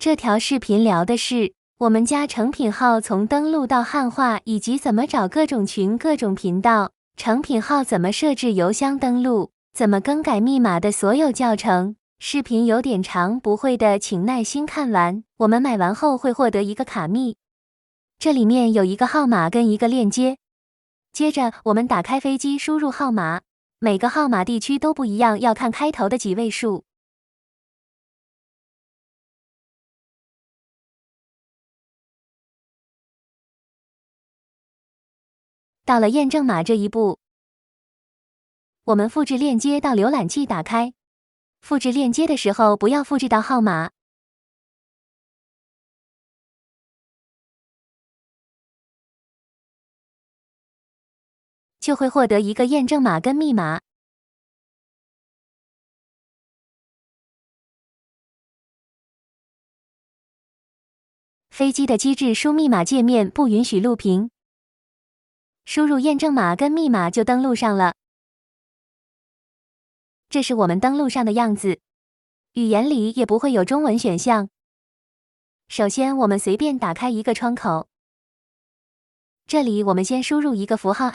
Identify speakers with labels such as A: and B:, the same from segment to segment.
A: 这条视频聊的是我们家成品号从登录到汉化，以及怎么找各种群、各种频道，成品号怎么设置邮箱登录，怎么更改密码的所有教程。视频有点长，不会的请耐心看完。我们买完后会获得一个卡密，这里面有一个号码跟一个链接。接着我们打开飞机，输入号码，每个号码地区都不一样，要看开头的几位数。到了验证码这一步，我们复制链接到浏览器打开。复制链接的时候不要复制到号码，就会获得一个验证码跟密码。飞机的机制输密码界面不允许录屏，输入验证码跟密码就登录上了。这是我们登录上的样子，语言里也不会有中文选项。首先我们随便打开一个窗口，这里我们先输入一个符号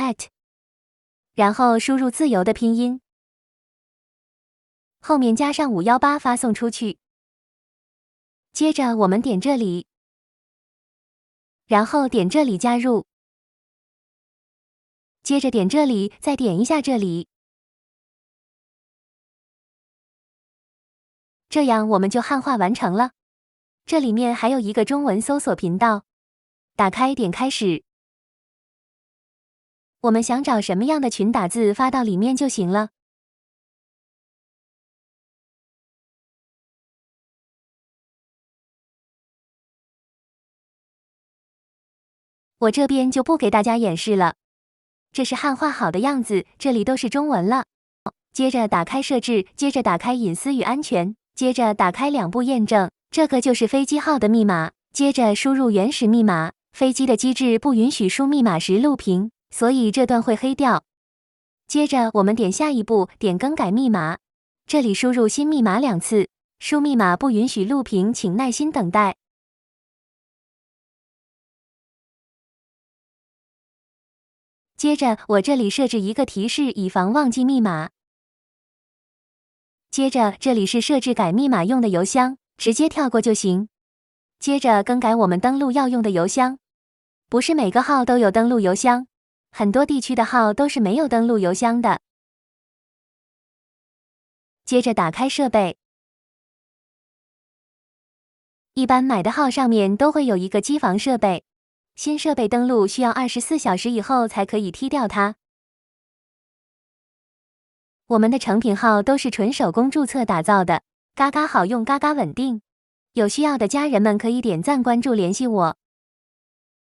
A: @， 然后输入自由的拼音，后面加上518发送出去。接着我们点这里，然后点这里加入，接着点这里，再点一下这里。这样我们就汉化完成了。这里面还有一个中文搜索频道，打开点开始。我们想找什么样的群，打字发到里面就行了。我这边就不给大家演示了，这是汉化好的样子，这里都是中文了。接着打开设置，接着打开隐私与安全，接着打开2步验证，这个就是飞机号的密码。接着输入原始密码，飞机的机制不允许输密码时录屏，所以这段会黑掉。接着我们点下一步，点更改密码，这里输入新密码2次，输密码不允许录屏，请耐心等待。接着我这里设置一个提示，以防忘记密码。接着这里是设置改密码用的邮箱，直接跳过就行。接着更改我们登录要用的邮箱，不是每个号都有登录邮箱，很多地区的号都是没有登录邮箱的。接着打开设备，一般买的号上面都会有一个机房设备，新设备登录需要24小时以后才可以踢掉它。我们的成品号都是纯手工注册打造的，嘎嘎好用，嘎嘎稳定。有需要的家人们可以点赞关注联系我。